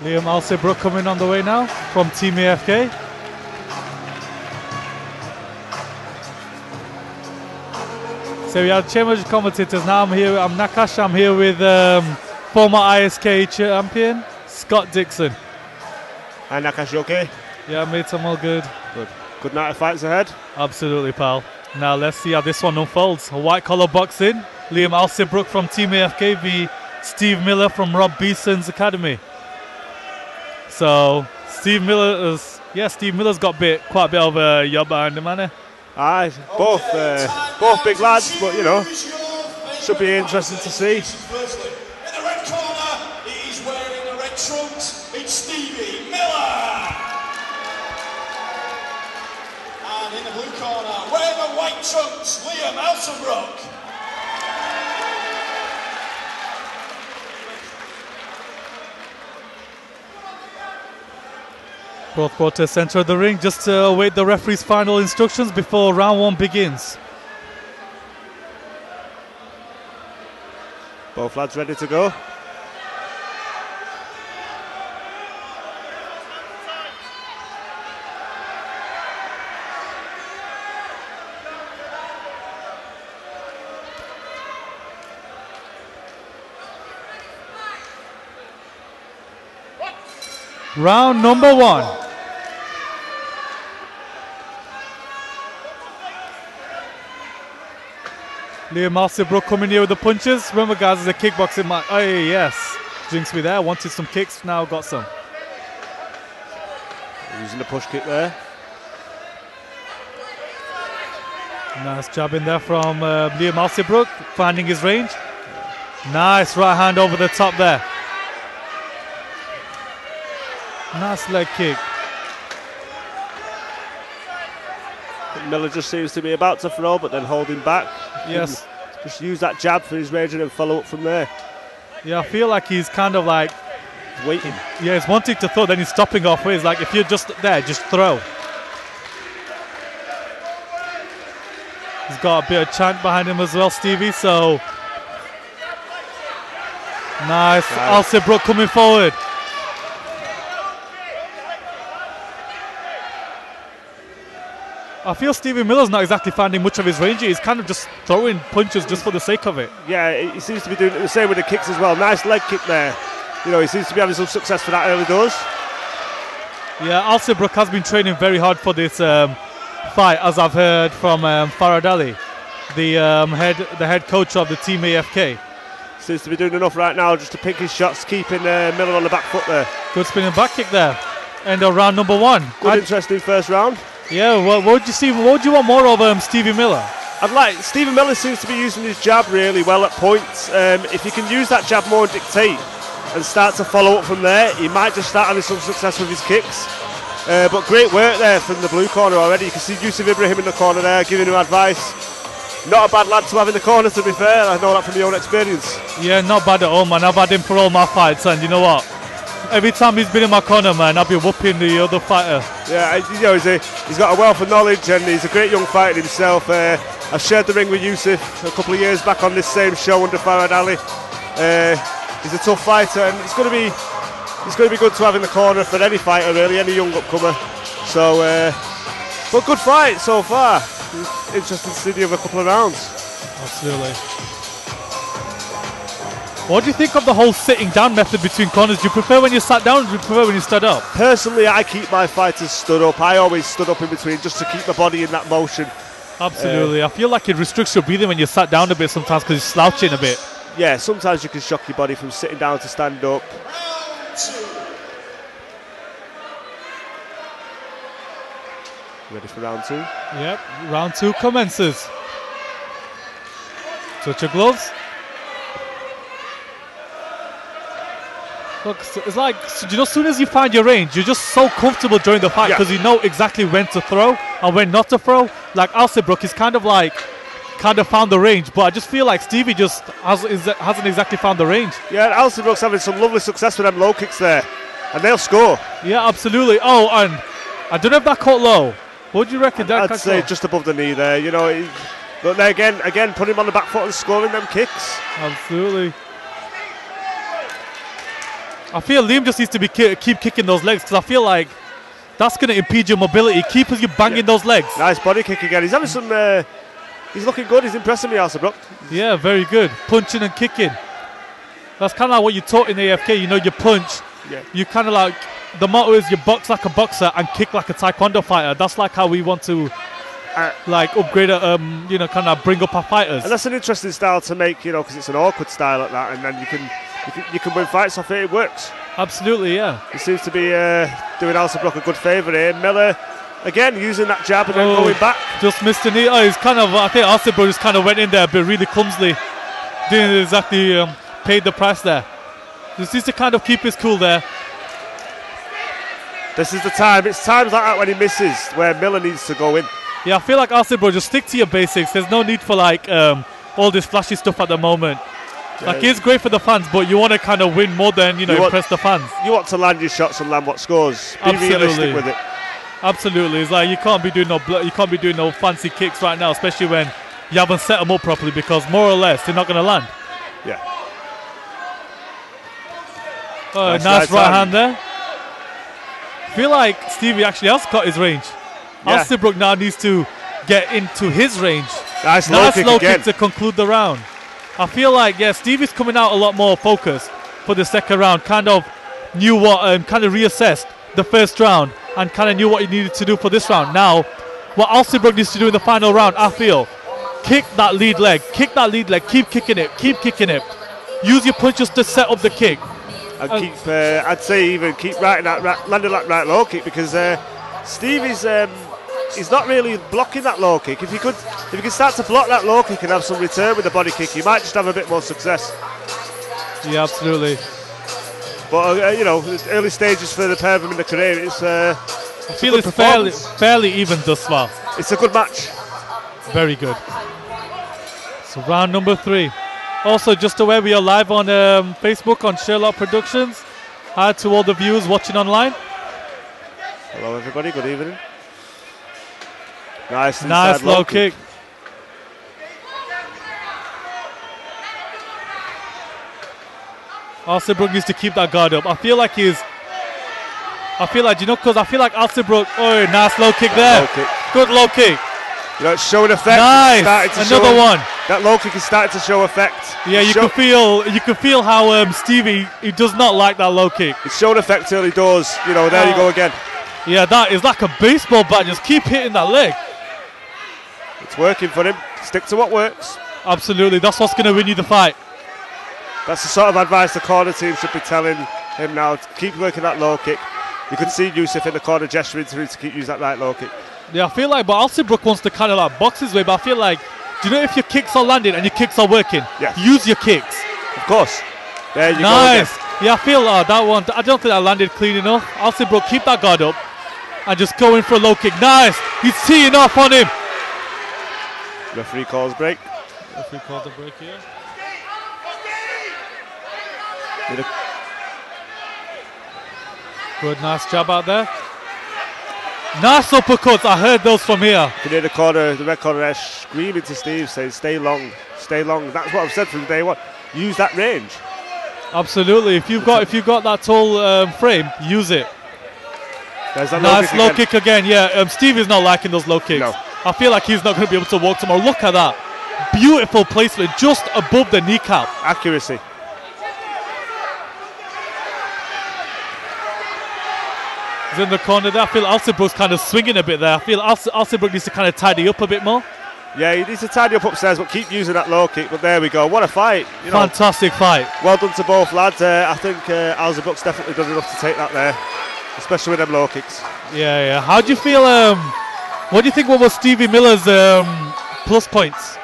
Liam Allsebrook coming on the way now from Team AFK. So we have change of commentators now. I'm Nakash. I'm here with former ISK champion Scott Dixon. Hi Nakash, you okay? Yeah, mate, I'm all good. Good night of fights ahead. Absolutely, pal. Now let's see how this one unfolds. A white collar boxing. Liam Allsebrook from Team AFK v Steve Miller from Rob Beeson's academy. So Steve Miller's got quite a bit of a yob behind him, hasn't he? Aye, both big lads, but you know, should be interesting to see. In the red corner, he's wearing the red trunks. It's Stevie Miller. And in the blue corner, wearing the white trunks, Liam Allsebrook. Both quarters center of the ring just to await the referee's final instructions before round one begins. Both lads ready to go. Round number one. Liam Allsebrook coming here with the punches. Remember, guys, it's a kickboxing match. Oh, yes. Jinx me there. Wanted some kicks, now got some. Using the push kick there. Nice jab in there from Liam Allsebrook, finding his range. Nice right hand over the top there. Nice leg kick. Miller just seems to be about to throw, but then holding back. Yes. Just use that jab for his range and then follow up from there. Yeah, I feel like he's kind of like waiting. Yeah, he's wanting to throw, then he's stopping halfway. It's like, if you're just there, just throw. He's got a bit of chant behind him as well, Stevie, so. Nice. Allsebrook coming forward. I feel Stevie Miller's not exactly finding much of his range. He's kind of just throwing punches just for the sake of it. Yeah, he seems to be doing the same with the kicks as well. Nice leg kick there. You know, he seems to be having some success for that early doors. Yeah, Allsebrook has been training very hard for this fight, as I've heard from Farad Ali, the head coach of the Team AFK. Seems to be doing enough right now just to pick his shots, keeping Miller on the back foot there. Good spinning back kick there. End of round number one. Good, interesting first round. Yeah, what would you see? What would you want more of Stevie Miller? Stevie Miller seems to be using his jab really well at points. If you can use that jab more and dictate and start to follow up from there, he might just start having some success with his kicks. But great work there from the blue corner already. You can see Yusuf Ibrahim in the corner there, giving him advice. Not a bad lad to have in the corner, to be fair. I know that from your own experience. Yeah, not bad at all, man. I've had him for all my fights, and you know what? Every time he's been in my corner, man, I'll be whooping the other fighter. Yeah, you know, he's got a wealth of knowledge and he's a great young fighter himself. I shared the ring with Yusuf a couple of years back on this same show under Farad Ali. He's a tough fighter, and it's going to be good to have in the corner for any fighter, really, any young upcomer. So, but good fight so far. Interesting to see the other couple of rounds. Absolutely. What do you think of the whole sitting down method between corners? Do you prefer when you sat down, or do you prefer when you stood up? Personally, I keep my fighters stood up. I always stood up in between just to keep my body in that motion. Absolutely. I feel like it restricts your breathing when you sat down a bit sometimes because you're slouching a bit. Yeah, sometimes you can shock your body from sitting down to stand up. Ready for round two? Yep, round two commences. Touch your gloves. Look, it's like, you know, as soon as you find your range, you're just so comfortable during the fight because you know exactly when to throw and when not to throw. Like Allsebrook is kind of found the range, but I just feel like Stevie just hasn't exactly found the range. Yeah, Allsebrook's having some lovely success with them low kicks there, and they'll score. Yeah, absolutely. Oh, and I don't know if that caught low. What do you reckon? I'd say just above the knee there. You know, but there again, put him on the back foot and scoring them kicks. Absolutely. I feel Liam just needs to be keep kicking those legs, because I feel like that's going to impede your mobility. Keep you banging those legs. Nice body kick again. He's having some. He's looking good. He's impressing me, Allsebrook. Yeah, very good. Punching and kicking. That's kind of like what you taught in AFK. You know, you punch. Yeah. You kind of like, the motto is you box like a boxer and kick like a taekwondo fighter. That's like how we want to like upgrade, you know, kind of bring up our fighters. And that's an interesting style to make, you know, because it's an awkward style like that, and then you can win fights off it. It works. Absolutely, yeah. He seems to be doing Allsebrook a good favour here. Miller again using that jab and then going back. Just missed the knee. Oh, he's kind of. I think Allsebrook just kind of went in there, but really clumsily didn't exactly paid the price there. Just needs to kind of keep his cool there. This is the time. It's times like that when he misses where Miller needs to go in. Yeah, I feel like Allsebrook, just stick to your basics. There's no need for like all this flashy stuff at the moment. Like, it's great for the fans, but you want to kind of win more than, you know, impress the fans. You want to land your shots and land what scores. Be realistic with it. Absolutely. It's like you can't be doing no fancy kicks right now, especially when you haven't set them up properly, because more or less they're not going to land. Yeah. Nice right hand there. I feel like Stevie actually has got his range. Yeah. Allsebrook now needs to get into his range. Nice low kick to conclude the round. I feel like, yeah, Stevie's coming out a lot more focused for the second round. Kind of knew what, kind of reassessed the first round and kind of knew what he needed to do for this round. Now, what Allsebrook needs to do in the final round, I feel, kick that lead leg, keep kicking it. Use your punches to set up the kick. And keep, I'd say even keep landing that right low kick, because Stevie's he's not really blocking that low kick. If you can start to block that low kick and have some return with the body kick, you might just have a bit more success. Yeah, absolutely. But you know, it's early stages for the pair of them in the career. I feel it's fairly even thus far. It's a good match. Very good. So round number 3. Also, just aware we are live on Facebook on Sherlock Productions. Hi to all the viewers watching online. Hello everybody, good evening. Nice low kick. Allsebrook needs to keep that guard up. I feel like, you know, because I feel like Allsebrook, nice low kick there. Low kick. Good low kick. You know, it's showing effect. Nice, another one. That low kick is starting to show effect. Yeah, you can feel how Stevie, he does not like that low kick. It's showing effect early doors. You know, there you go again. Yeah, that is like a baseball bat. Just keep hitting that leg. It's working for him. Stick to what works. Absolutely, that's what's going to win you the fight. That's the sort of advice the corner team should be telling him now. Keep working that low kick. You can see Yusuf in the corner gesturing to him to keep using that right low kick. Yeah, I feel like, but Allsebrook wants to kind of like box his way, but I feel like, do you know, if your kicks are landing and your kicks are working, use your kicks. Of course. There you go. Nice. Yeah, I feel that one, I don't think that landed clean enough. Allsebrook, keep that guard up and just go in for a low kick. Nice. He's teeing off on him. Referee calls break. Referee calls a break here. Good, nice jab out there. Nice uppercuts. I heard those from here. You can hear the red corner there screaming to Steve, saying, "Stay long, stay long." That's what I've said from day one. Use that range. Absolutely. If you've got that tall frame, use it. There's that nice low kick again. Yeah, Steve is not liking those low kicks. No. I feel like he's not going to be able to walk tomorrow. Look at that. Beautiful placement, just above the kneecap. Accuracy. He's in the corner there. I feel Allsebrook's kind of swinging a bit there. I feel Allsebrook needs to kind of tidy up a bit more. Yeah, he needs to tidy up upstairs, but keep using that low kick. But there we go. What a fight. You know, fantastic fight. Well done to both lads. I think Allsebrook's definitely done enough to take that there, especially with them low kicks. Yeah. How do you feel? What do you think? What was Stevie Miller's plus points?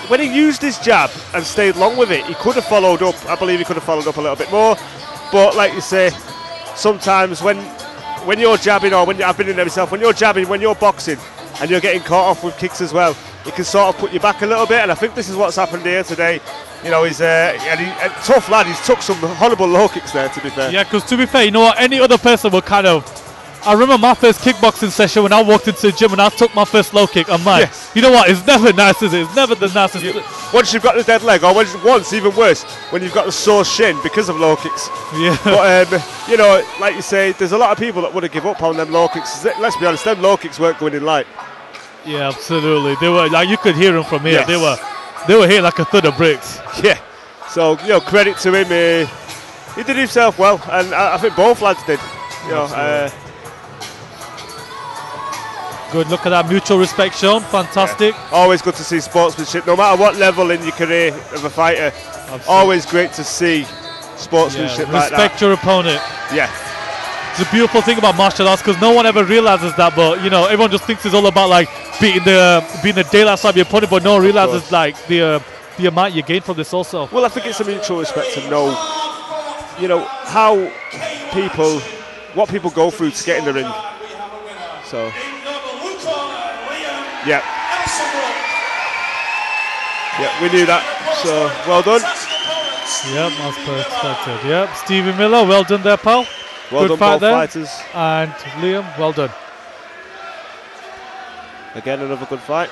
When he used his jab and stayed long with it, he could have followed up. I believe he could have followed up a little bit more. But like you say, sometimes when you're jabbing, or I've been in there myself, when you're jabbing, when you're boxing, and you're getting caught off with kicks as well, it can sort of put you back a little bit. And I think this is what's happened here today. You know, he's a tough lad. He's took some horrible low kicks there, to be fair. Yeah, because to be fair, you know what, any other person would kind of I remember my first kickboxing session when I walked into the gym and I took my first low kick. I'm like, you know what? It's never nice, is it? It's never the nicest. Once you've got the dead leg, or once even worse, when you've got the sore shin because of low kicks. Yeah. But you know, like you say, there's a lot of people that would have give up on them low kicks. Let's be honest, them low kicks weren't going in light. Yeah, absolutely. They were like, you could hear them from here. Yes. They were hitting like a thud of bricks. Yeah. So you know, credit to him. He did himself well, and I think both lads did. You know. Good, look at that mutual respect shown. Fantastic. Yeah. Always good to see sportsmanship, no matter what level in your career of a fighter. Absolutely. Always great to see sportsmanship like that. Respect your opponent. Yeah. It's a beautiful thing about martial arts because no one ever realizes that, but you know, everyone just thinks it's all about like beating the daylight out of your opponent, but no one realizes like the amount you gain from this also. Well, I think it's a mutual respect to know, you know, what people go through to get in the ring. So. Yeah. Yeah, we knew that. So well done. Yep, as per expected. Yep, Stevie Miller, well done there, pal. Well Good done, fight both there. fighters. And Liam, well done. Again, another good fight.